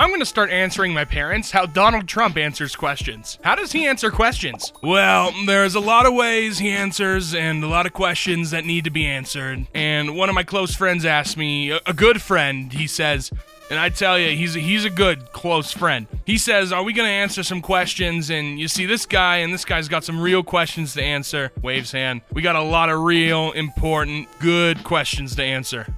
I'm gonna start answering my parents how Donald Trump answers questions. How does he answer questions? Well, there's a lot of ways he answers and a lot of questions that need to be answered. And one of my close friends asked me, a good friend, he says, and I tell you, he's a good, close friend. He says, are we going to answer some questions? And you see this guy, and this guy's got some real questions to answer. Waves hand. We got a lot of real, important, good questions to answer.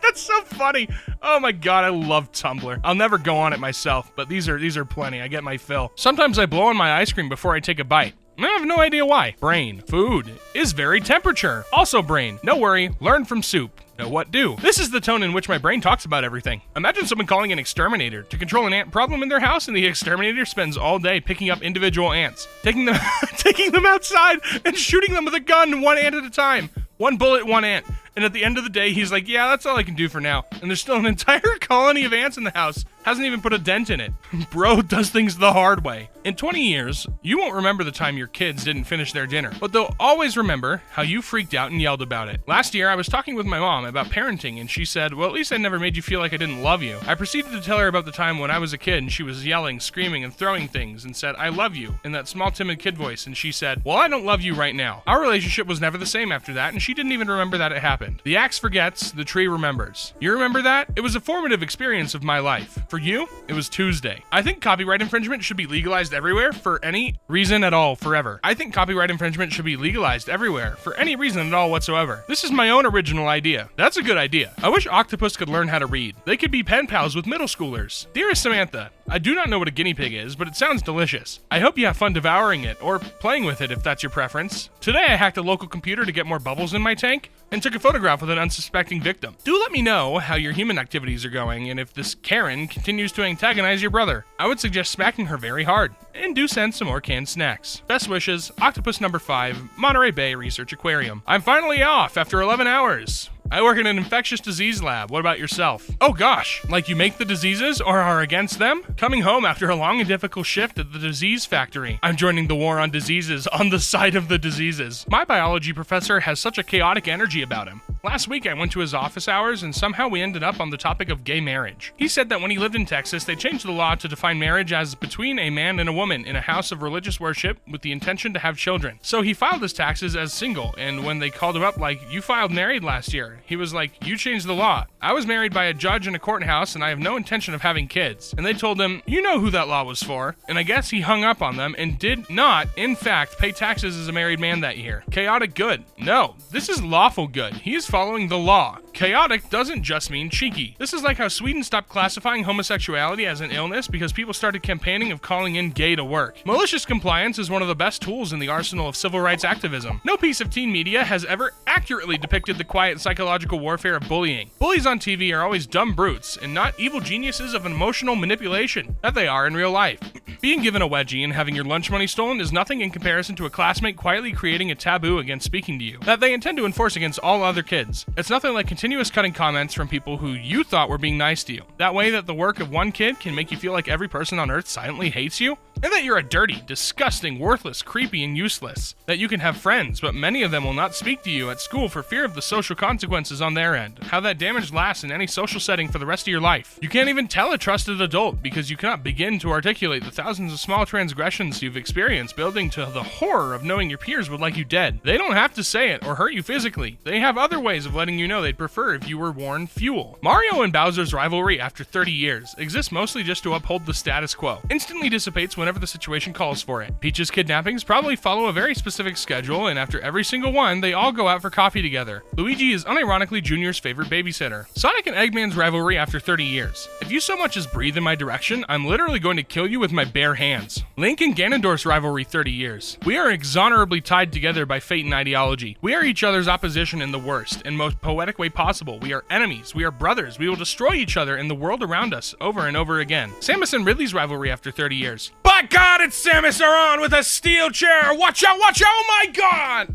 That's so funny. Oh my god, I love Tumblr. I'll never go on it myself, but these are plenty. I get my fill. Sometimes I blow on my ice cream before I take a bite. I have no idea why. Brain. Food is very temperature. Also brain. No worry. Learn from soup. Know what do. This is the tone in which my brain talks about everything. Imagine someone calling an exterminator to control an ant problem in their house, and the exterminator spends all day picking up individual ants, taking them outside and shooting them with a gun one ant at a time. One bullet, one ant. And at the end of the day, he's like, yeah, that's all I can do for now. And there's still an entire colony of ants in the house. Hasn't even put a dent in it. Bro does things the hard way. In 20 years, you won't remember the time your kids didn't finish their dinner, but they'll always remember how you freaked out and yelled about it. Last year, I was talking with my mom about parenting, and she said, well, at least I never made you feel like I didn't love you. I proceeded to tell her about the time when I was a kid and she was yelling, screaming, and throwing things, and said, I love you, in that small, timid kid voice, and she said, well, I don't love you right now. Our relationship was never the same after that, and she didn't even remember that it happened. The axe forgets, the tree remembers. You remember that? It was a formative experience of my life. For you, it was Tuesday. I think copyright infringement should be legalized everywhere for any reason at all forever. I think copyright infringement should be legalized everywhere for any reason at all whatsoever. This is my own original idea. That's a good idea. I wish octopus could learn how to read. They could be pen pals with middle schoolers. Dearest Samantha, I do not know what a guinea pig is, but it sounds delicious. I hope you have fun devouring it, or playing with it if that's your preference. Today I hacked a local computer to get more bubbles in my tank, and took a photograph with an unsuspecting victim. Do let me know how your human activities are going, and if this Karen continues to antagonize your brother. I would suggest smacking her very hard, and do send some more canned snacks. Best wishes, Octopus number 5, Monterey Bay Research Aquarium. I'm finally off after 11 hours. I work in an infectious disease lab. What about yourself? Oh gosh, like you make the diseases or are against them? Coming home after a long and difficult shift at the disease factory. I'm joining the war on diseases on the side of the diseases. My biology professor has such a chaotic energy about him. Last week I went to his office hours and somehow we ended up on the topic of gay marriage. He said that when he lived in Texas, they changed the law to define marriage as between a man and a woman in a house of religious worship with the intention to have children. So he filed his taxes as single, and when they called him up like, you filed married last year, he was like, you changed the law. I was married by a judge in a courthouse and I have no intention of having kids. And they told him, you know who that law was for. And I guess he hung up on them and did not, in fact, pay taxes as a married man that year. Chaotic good. No, this is lawful good. He is following the law. Chaotic doesn't just mean cheeky. This is like how Sweden stopped classifying homosexuality as an illness because people started campaigning of calling in gay to work. Malicious compliance is one of the best tools in the arsenal of civil rights activism. No piece of teen media has ever accurately depicted the quiet psychological warfare of bullying. Bullies on TV are always dumb brutes and not evil geniuses of emotional manipulation that they are in real life. Being given a wedgie and having your lunch money stolen is nothing in comparison to a classmate quietly creating a taboo against speaking to you that they intend to enforce against all other kids. It's nothing like continuous cutting comments from people who you thought were being nice to you. That way that the work of one kid can make you feel like every person on earth silently hates you, and that you're a dirty, disgusting, worthless, creepy, and useless. That you can have friends, but many of them will not speak to you at school for fear of the social consequences on their end. How that damage lasts in any social setting for the rest of your life. You can't even tell a trusted adult because you cannot begin to articulate the thousands of small transgressions you've experienced, building to the horror of knowing your peers would like you dead. They don't have to say it or hurt you physically. They have other ways of letting you know they'd prefer if you were worn fuel. Mario and Bowser's rivalry after 30 years exists mostly just to uphold the status quo. Instantly dissipates whenever the situation calls for it. Peach's kidnappings probably follow a very specific schedule, and after every single one, they all go out for coffee together. Luigi is unironically Junior's favorite babysitter. Sonic and Eggman's rivalry after 30 years. If you so much as breathe in my direction, I'm literally going to kill you with my bare hands. Link and Ganondorf's rivalry 30 years. We are exonerably tied together by fate and ideology. We are each other's opposition in the worst and most poetic way possible. We are enemies. We are brothers. We will destroy each other and the world around us over and over again. Samus and Ridley's rivalry after 30 years. By my god, it's Samus Aran with a steel chair! Watch out, oh my god!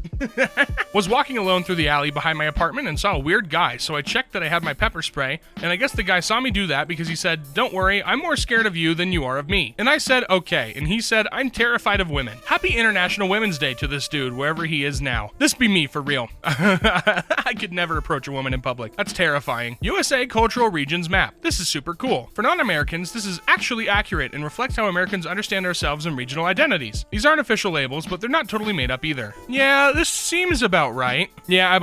Was walking alone through the alley behind my apartment and saw a weird guy, so I checked that I had my pepper spray, and I guess the guy saw me do that because he said, "Don't worry, I'm more scared of you than you are of me." And I said, "Okay," and he said, "I'm terrified of women." Happy International Women's Day to this dude, wherever he is now. This be me for real. I could never approach a woman in public. That's terrifying. USA Cultural Regions Map. This is super cool. For non-Americans, this is actually accurate and reflects how Americans understand ourselves and regional identities. These aren't official labels, but they're not totally made up either. Yeah, this seems about right. Yeah,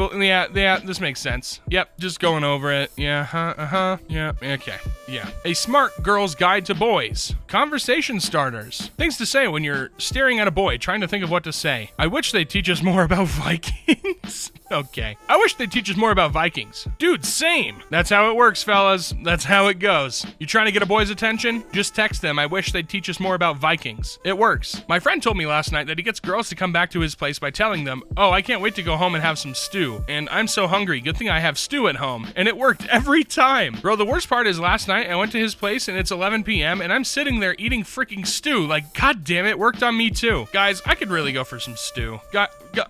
this makes sense. Yep, just going over it. Yeah, yeah, okay, yeah. A smart girl's guide to boys. Conversation starters. Things to say when you're staring at a boy trying to think of what to say. I wish they'd teach us more about Vikings. Okay. I wish they'd teach us more about Vikings. Dude, same. That's how it works, fellas. That's how it goes. You trying to get a boy's attention? Just text them, "I wish they'd teach us more about Vikings." It works. My friend told me last night that he gets girls to come back to his place by telling them, "Oh, I can't wait to go home and have some stew. And I'm so hungry. Good thing I have stew at home." And it worked every time. Bro, the worst part is last night I went to his place and it's 11 p.m. and I'm sitting there eating freaking stew. Like, god damn it, worked on me too. Guys, I could really go for some stew.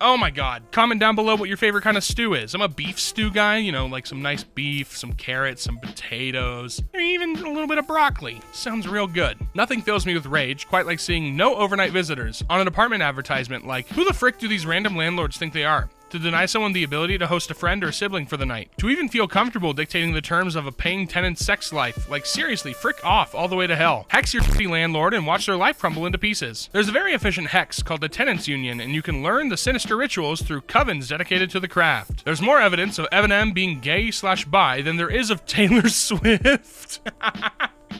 Oh my god. Comment down below what your favorite kind of stew is. I'm a beef stew guy, you know, like some nice beef, some carrots, some potatoes, or even a little bit of broccoli. Sounds real good. Nothing fills me with rage quite like seeing no overnight visitors on an apartment advertisement like, who the frick do these random landlords think they are? To deny someone the ability to host a friend or sibling for the night. To even feel comfortable dictating the terms of a paying tenant's sex life. Like, seriously, frick off all the way to hell. Hex your shitty landlord and watch their life crumble into pieces. There's a very efficient hex called the Tenants Union, and you can learn the sinister rituals through covens dedicated to the craft. There's more evidence of Eminem being gay/bi than there is of Taylor Swift.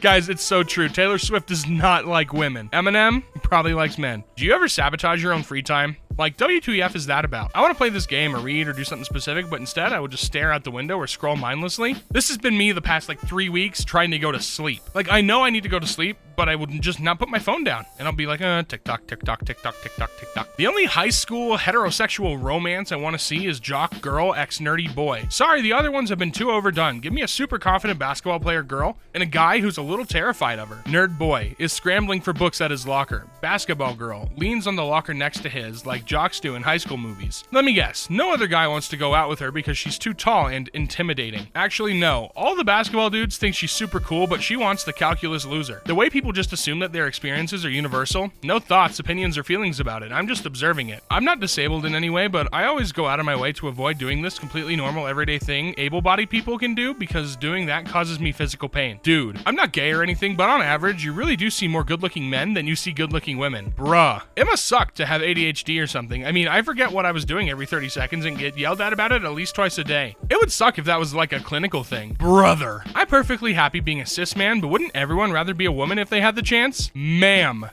Guys, it's so true. Taylor Swift does not like women. Eminem probably likes men. Do you ever sabotage your own free time? Like, WTF is that about? I want to play this game or read or do something specific, but instead I would just stare out the window or scroll mindlessly. This has been me the past like 3 weeks trying to go to sleep. Like, I know I need to go to sleep, but I would just not put my phone down. And I'll be like, tick-tock, tick-tock, tick-tock, tick-tock, tick-tock. The only high school heterosexual romance I want to see is jock girl x nerdy boy. Sorry, the other ones have been too overdone. Give me a super confident basketball player girl and a guy who's a little terrified of her. Nerd boy is scrambling for books at his locker. Basketball girl leans on the locker next to his like jocks do in high school movies. Let me guess, no other guy wants to go out with her because she's too tall and intimidating. Actually, no. All the basketball dudes think she's super cool, but she wants the calculus loser. The way people just assume that their experiences are universal, no thoughts, opinions, or feelings about it. I'm just observing it. I'm not disabled in any way, but I always go out of my way to avoid doing this completely normal everyday thing able-bodied people can do because doing that causes me physical pain. Dude, I'm not gay or anything, but on average, you really do see more good-looking men than you see good-looking women. Bruh. It must suck to have ADHD or something. I mean, I forget what I was doing every 30 seconds and get yelled at about it at least twice a day. It would suck if that was like a clinical thing. Brother. I'm perfectly happy being a cis man, but wouldn't everyone rather be a woman if they had the chance? Ma'am.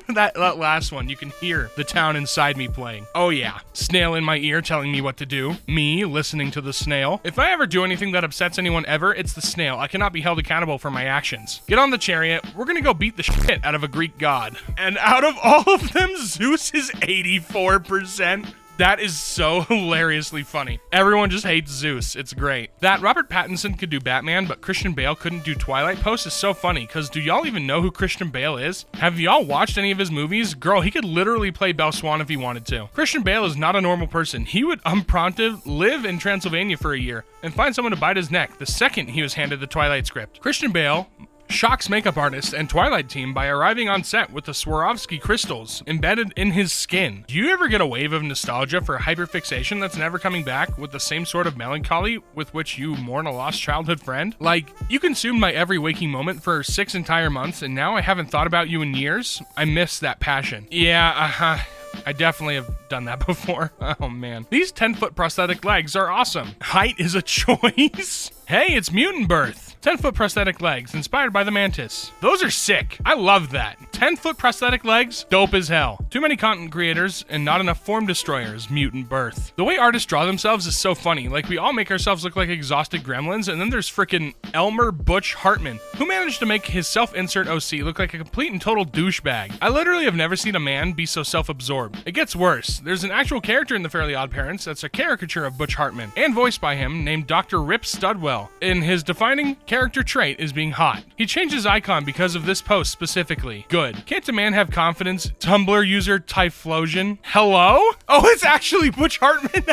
that last one, you can hear the town inside me playing. Oh yeah. Snail in my ear telling me what to do. Me listening to the snail. If I ever do anything that upsets anyone ever, it's the snail. I cannot be held accountable for my actions. Get on the chariot. We're gonna go beat the shit out of a Greek god. And out of all of them, Zeus is 84%. That is so hilariously funny. Everyone just hates Zeus. It's great. That Robert Pattinson could do Batman, but Christian Bale couldn't do Twilight post is so funny, because do y'all even know who Christian Bale is? Have y'all watched any of his movies? Girl, he could literally play Belle Swan if he wanted to. Christian Bale is not a normal person. He would unprompted live in Transylvania for a year and find someone to bite his neck the second he was handed the Twilight script. Christian Bale shocks makeup artist and Twilight team by arriving on set with the Swarovski crystals embedded in his skin. Do you ever get a wave of nostalgia for hyperfixation that's never coming back with the same sort of melancholy with which you mourn a lost childhood friend? Like, you consumed my every waking moment for 6 entire months and now I haven't thought about you in years? I miss that passion. Yeah, I definitely have done that before. Oh man. These 10-foot prosthetic legs are awesome. Height is a choice. Hey, it's Mutant Birth. 10-foot prosthetic legs, inspired by the mantis. Those are sick. I love that. 10-foot prosthetic legs, dope as hell. Too many content creators and not enough form destroyers, Mutant Birth. The way artists draw themselves is so funny. Like, we all make ourselves look like exhausted gremlins, and then there's frickin' Elmer Butch Hartman, who managed to make his self-insert OC look like a complete and total douchebag. I literally have never seen a man be so self-absorbed. It gets worse. There's an actual character in The Fairly Odd Parents that's a caricature of Butch Hartman, and voiced by him, named Dr. Rip Studwell. In his defining character trait is being hot. He changed his icon because of this post specifically. Good. Can't a man have confidence? Tumblr user Typhlosion. Hello? Oh, it's actually Butch Hartman.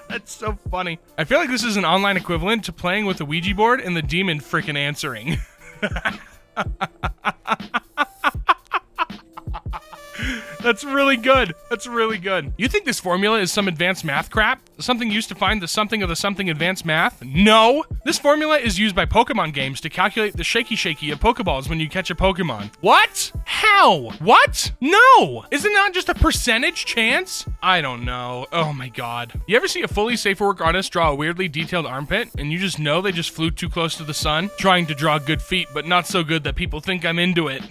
That's so funny. I feel like this is an online equivalent to playing with a Ouija board and the demon frickin' answering. That's really good. That's really good. You think this formula is some advanced math crap? Something used to find the something of the something advanced math? No! This formula is used by Pokemon games to calculate the shaky of Pokeballs when you catch a Pokemon. What? How? What? No! Is it not just a percentage chance? I don't know. Oh my god. You ever see a fully safe for work artist draw a weirdly detailed armpit and you just know they just flew too close to the sun? Trying to draw good feet, but not so good that people think I'm into it.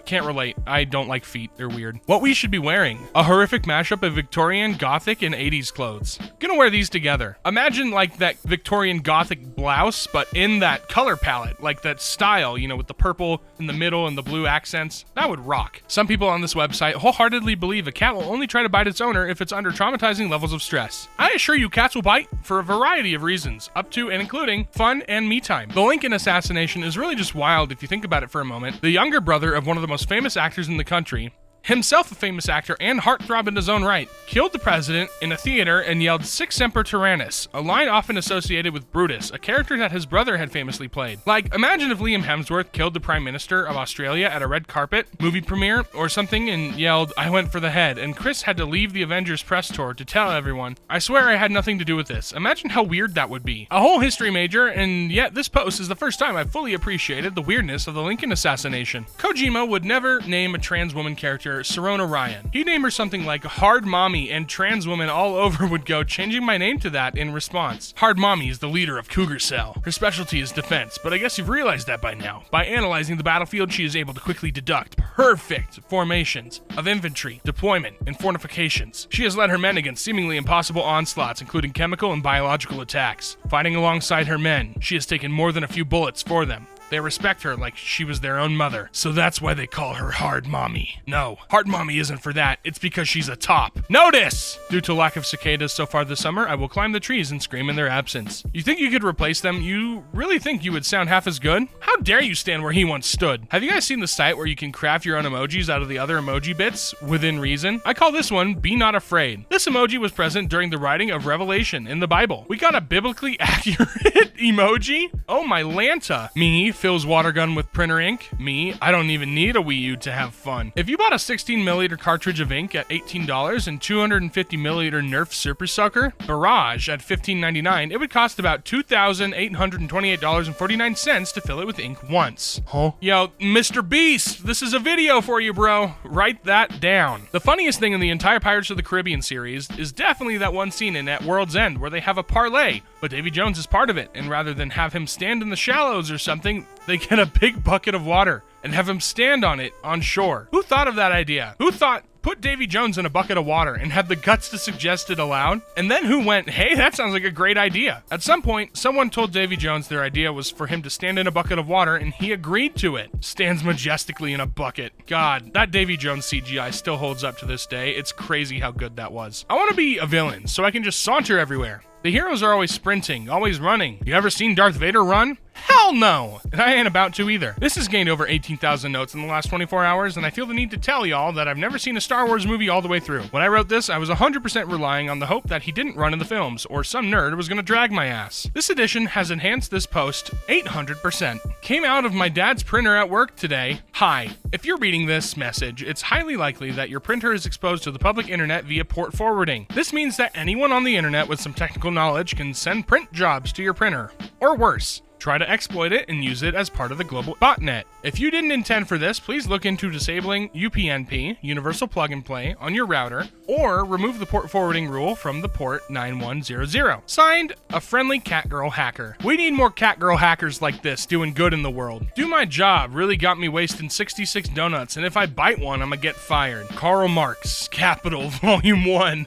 Can't relate. I don't like feet. They're weird. What we should be wearing. A horrific mashup of Victorian, Gothic, and 80s clothes. Gonna wear these together. Imagine like that Victorian Gothic blouse, but in that color palette. Like that style, you know, with the purple in the middle and the blue accents. That would rock. Some people on this website wholeheartedly believe a cat will only try to bite its owner if it's under traumatizing levels of stress. I assure you cats will bite for a variety of reasons, up to and including fun and me time. The Lincoln assassination is really just wild if you think about it for a moment. The younger brother of one of the most famous actors in the country, himself a famous actor and heartthrob in his own right, killed the president in a theater and yelled "Sic Semper Tyrannis," a line often associated with Brutus, a character that his brother had famously played. Like, imagine if Liam Hemsworth killed the Prime Minister of Australia at a red carpet movie premiere or something and yelled, "I went for the head," and Chris had to leave the Avengers press tour to tell everyone, "I swear I had nothing to do with this." Imagine how weird that would be. A whole history major, and yet this post is the first time I've fully appreciated the weirdness of the Lincoln assassination. Kojima would never name a trans woman character Serona Ryan. He'd name her something like Hard Mommy, and trans women all over would go, changing my name to that in response. Hard Mommy is the leader of Cougar Cell. Her specialty is defense, but I guess you've realized that by now. By analyzing the battlefield, she is able to quickly deduct perfect formations of infantry, deployment, and fortifications. She has led her men against seemingly impossible onslaughts, including chemical and biological attacks. Fighting alongside her men, she has taken more than a few bullets for them. They respect her like she was their own mother, so that's why they call her Hard Mommy. No, Hard Mommy isn't for that, it's because she's a top. Notice! Due to lack of cicadas so far this summer, I will climb the trees and scream in their absence. You think you could replace them? You really think you would sound half as good? How dare you stand where he once stood? Have you guys seen the site where you can craft your own emojis out of the other emoji bits within reason? I call this one Be Not Afraid. This emoji was present during the writing of Revelation in the Bible. We got a biblically accurate emoji? Oh my Lanta. Me fills water gun with printer ink. Me, I don't even need a Wii U to have fun. If you bought a 16 milliliter cartridge of ink at $18 and 250 milliliter Nerf Super Soaker Barrage at $15.99, it would cost about $2,828.49 to fill it with ink once. Huh? Yo, Mr. Beast, this is a video for you, bro. Write that down. The funniest thing in the entire Pirates of the Caribbean series is definitely that one scene in At World's End where they have a parlay, but Davy Jones is part of it, and rather than have him stand in the shallows or something, they get a big bucket of water and have him stand on it on shore. Who thought of that idea? Who thought, put Davy Jones in a bucket of water and had the guts to suggest it aloud? And then who went, hey, that sounds like a great idea? At some point, someone told Davy Jones their idea was for him to stand in a bucket of water, and he agreed to it. Stands majestically in a bucket. God, that Davy Jones CGI still holds up to this day. It's crazy how good that was. I want to be a villain so I can just saunter everywhere. The heroes are always sprinting, always running. You ever seen Darth Vader run? Hell no! And I ain't about to either. This has gained over 18,000 notes in the last 24 hours, and I feel the need to tell y'all that I've never seen a Star Wars movie all the way through. When I wrote this, I was 100% relying on the hope that he didn't run in the films, or some nerd was gonna drag my ass. This edition has enhanced this post 800%. Came out of my dad's printer at work today. Hi. If you're reading this message, it's highly likely that your printer is exposed to the public internet via port forwarding. This means that anyone on the internet with some technical knowledge can send print jobs to your printer. Or worse, try to exploit it and use it as part of the global botnet. If you didn't intend for this, please look into disabling UPnP, Universal Plug and Play, on your router, or remove the port forwarding rule from the port 9100. Signed, a friendly catgirl hacker. We need more catgirl hackers like this doing good in the world. Do my job really got me wasting 66 donuts, and if I bite one, I'ma get fired. Karl Marx, Capital, Volume 1.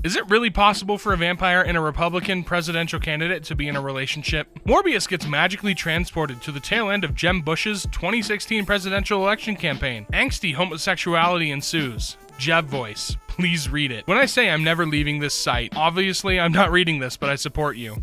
Is it really possible for a vampire and a Republican presidential candidate to be in a relationship? Morbius gets magically transported to the tail end of Jeb Bush's 2016 presidential election campaign. Angsty homosexuality ensues. Jeb voice. Please read it. When I say I'm never leaving this site, obviously I'm not reading this, but I support you.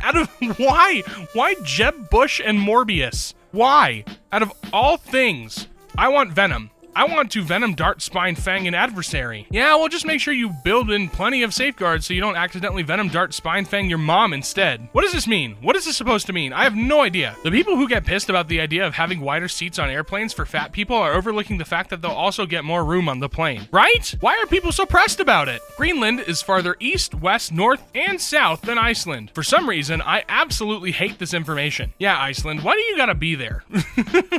Out of why? Why Jeb Bush and Morbius? Why? Out of all things, I want Venom. I want to Venom, Dart, Spine, Fang, and Adversary. Yeah, well, just make sure you build in plenty of safeguards so you don't accidentally Venom, Dart, Spine, Fang your mom instead. What does this mean? What is this supposed to mean? I have no idea. The people who get pissed about the idea of having wider seats on airplanes for fat people are overlooking the fact that they'll also get more room on the plane. Right? Why are people so pressed about it? Greenland is farther east, west, north, and south than Iceland. For some reason, I absolutely hate this information. Yeah, Iceland, why do you gotta be there?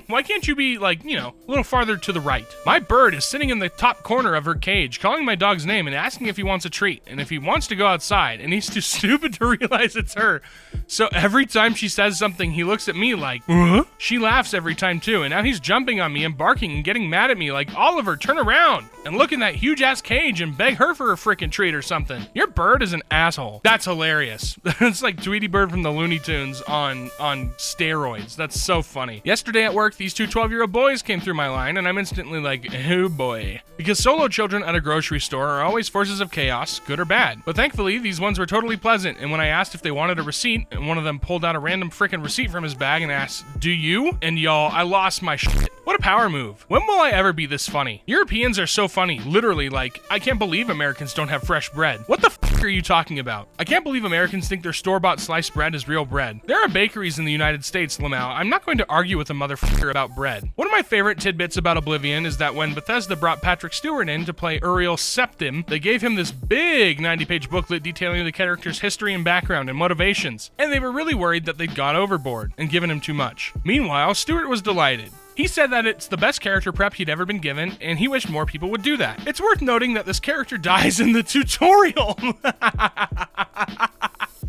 Why can't you be, like, you know, a little farther to the right? My bird is sitting in the top corner of her cage, calling my dog's name and asking if he wants a treat, and if he wants to go outside, and he's too stupid to realize it's her. So every time she says something, he looks at me like, huh? She laughs every time too, and now he's jumping on me and barking and getting mad at me like, Oliver, turn around and look in that huge-ass cage and beg her for a frickin' treat or something. Your bird is an asshole. That's hilarious. It's like Tweety Bird from the Looney Tunes on steroids. That's so funny. Yesterday at work, these two 12-year-old boys came through my line, and I'm instantly like, oh boy. Because solo children at a grocery store are always forces of chaos, good or bad. But thankfully, these ones were totally pleasant, and when I asked if they wanted a receipt, and one of them pulled out a random frickin' receipt from his bag and asked, do you? And y'all, I lost my shit. What a power move. When will I ever be this funny? Europeans are so funny, literally, like, I can't believe Americans don't have fresh bread. What the f are you talking about? I can't believe Americans think their store-bought sliced bread is real bread. There are bakeries in the United States, Lamau. I'm not going to argue with a motherfucker about bread. One of my favorite tidbits about Oblivion is that when Bethesda brought Patrick Stewart in to play Uriel Septim, they gave him this big 90-page booklet detailing the character's history and background and motivations, and they were really worried that they'd gone overboard and given him too much. Meanwhile, Stewart was delighted. He said that it's the best character prep he'd ever been given, and he wished more people would do that. It's worth noting that this character dies in the tutorial.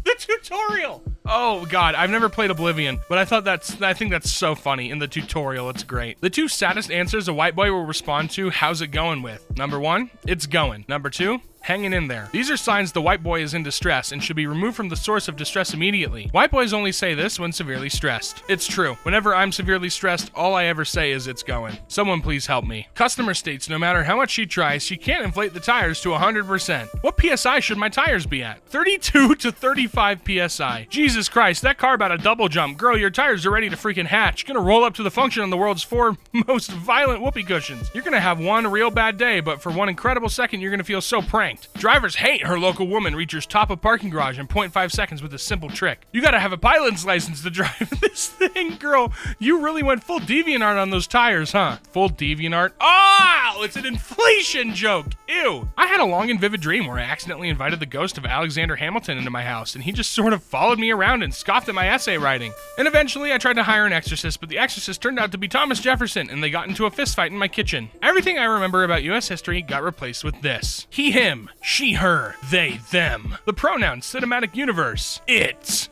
The tutorial! Oh god, I've never played Oblivion, but I think that's so funny. In the tutorial, it's great. The two saddest answers a white boy will respond to, how's it going with? Number 1, it's going. Number 2, hanging in there. These are signs the white boy is in distress and should be removed from the source of distress immediately. White boys only say this when severely stressed. It's true. Whenever I'm severely stressed, all I ever say is it's going. Someone please help me. Customer states no matter how much she tries, she can't inflate the tires to 100%. What PSI should my tires be at? 32 to 35 PSI. Jesus Christ, that car about a double jump. Girl, your tires are ready to freaking hatch. Gonna roll up to the function on the world's 4 most violent whoopee cushions. You're gonna have one real bad day, but for one incredible second, you're gonna feel so pranked. Drivers hate her local woman reaches top of parking garage in 0.5 seconds with a simple trick. You gotta have a pilot's license to drive this thing, girl. You really went full DeviantArt on those tires, huh? Full DeviantArt? Oh, it's an inflation joke. Ew. I had a long and vivid dream where I accidentally invited the ghost of Alexander Hamilton into my house, and he just sort of followed me around and scoffed at my essay writing. And eventually I tried to hire an exorcist, but the exorcist turned out to be Thomas Jefferson, and they got into a fistfight in my kitchen. Everything I remember about US history got replaced with this. He, him. She, her, they, them. The pronoun cinematic universe. It.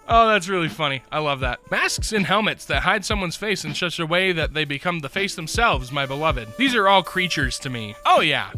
Oh, that's really funny. I love that. Masks and helmets that hide someone's face in such a way that they become the face themselves, my beloved. These are all creatures to me. Oh yeah.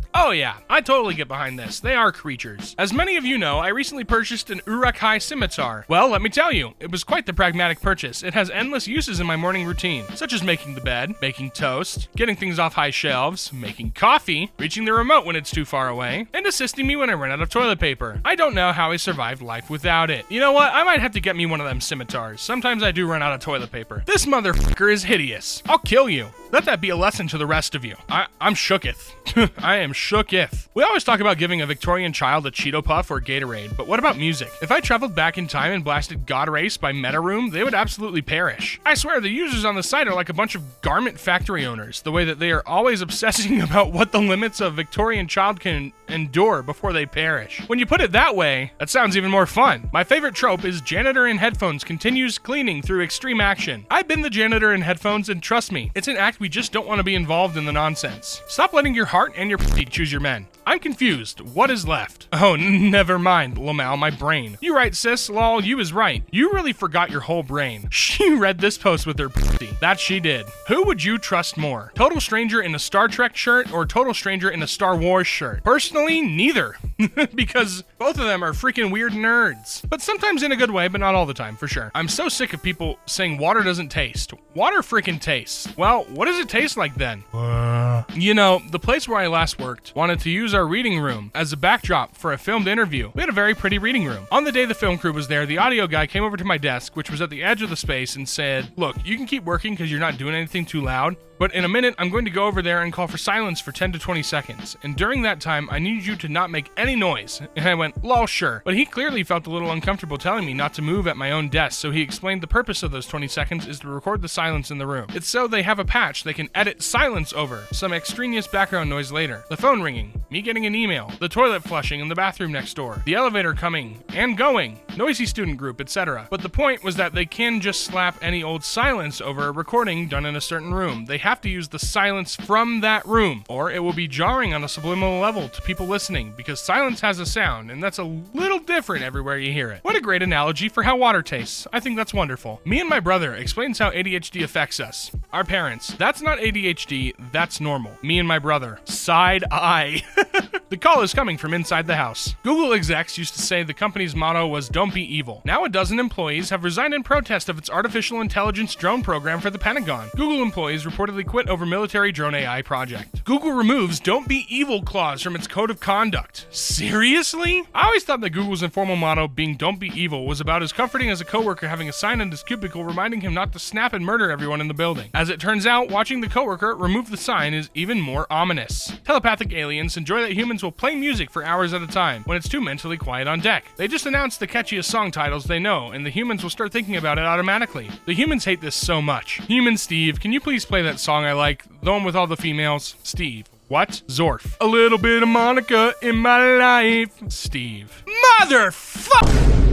I totally get behind this. They are creatures. As many of you know, I recently purchased an Uruk-hai scimitar. Well, let me tell you, it was quite the pragmatic purchase. It has endless uses in my morning routine, such as making the bed, making toast, getting things off high shelves, making coffee, reaching the remote when it's too far away, and assisting me when I run out of toilet paper. I don't know how I survived life without it. You know what? I might have to get me one of them scimitars. Sometimes I do run out of toilet paper. This motherfucker is hideous. I'll kill you. Let that be a lesson to the rest of you. I'm shooketh. I am shooketh. We always talk about giving a Victorian child a Cheeto Puff or Gatorade, but what about music? If I traveled back in time and blasted God Race by Meta Room, they would absolutely perish. I swear, the users on the site are like a bunch of garment factory owners, the way that they are always obsessing about what the limits of Victorian child can endure before they perish. When you put it that way, that sounds even more fun. My favorite trope is janitor in headphones continues cleaning through extreme action. I've been the janitor in headphones, and trust me, it's an act we just don't want to be involved in the nonsense. Stop letting your heart and your pussy choose your men. I'm confused. What is left? Oh, never mind, Lamau, my brain. You right, sis, lol, you is right. You really forgot your whole brain. She read this post with her pussy. That she did. Who would you trust more? Total stranger in a Star Trek shirt or total stranger in a Star Wars shirt? Personally, neither. Because both of them are freaking weird nerds. But sometimes in a good way, but not all the time, for sure. I'm so sick of people saying water doesn't taste. Water freaking tastes. Well, what does it taste like then? You know, the place where I last worked worked wanted to use our reading room as a backdrop for a filmed interview. We had a very pretty reading room. On the day the film crew was there, the audio guy came over to my desk, which was at the edge of the space, and said, "Look, you can keep working because you're not doing anything too loud, but in a minute, I'm going to go over there and call for silence for 10 to 20 seconds. And during that time, I need you to not make any noise." And I went, "Lol, sure." But he clearly felt a little uncomfortable telling me not to move at my own desk, so he explained the purpose of those 20 seconds is to record the silence in the room. It's so they have a patch they can edit silence over, some extraneous background noise later. The phone ringing, me getting an email, the toilet flushing in the bathroom next door, the elevator coming and going, noisy student group, etc. But the point was that they can just slap any old silence over a recording done in a certain room. They have to use the silence from that room, or it will be jarring on a subliminal level to people listening, because silence has a sound, and that's a little different everywhere you hear it. What a great analogy for how water tastes. I think that's wonderful. Me and my brother explains how ADHD affects us. Our parents, that's not ADHD, that's normal. Me and my brother, side eye. The call is coming from inside the house. Google execs used to say the company's motto was "Don't be evil." Now a dozen employees have resigned in protest of its artificial intelligence drone program for the Pentagon. Google employees reportedly quit over military drone AI project. Google removes "Don't be evil" clause from its code of conduct. Seriously? I always thought that Google's informal motto being "Don't be evil" was about as comforting as a coworker having a sign in his cubicle reminding him not to snap and murder everyone in the building. As it turns out, watching the coworker remove the sign is even more ominous. Telepathic aliens enjoy that humans will play music for hours at a time when it's too mentally quiet on deck. They just announce the catchiest song titles they know, and the humans will start thinking about it automatically. The humans hate this so much. Human Steve, can you please play that song I like? The one with all the females? Steve. What? Zorf. A little bit of Monica in my life. Steve. Motherfucker!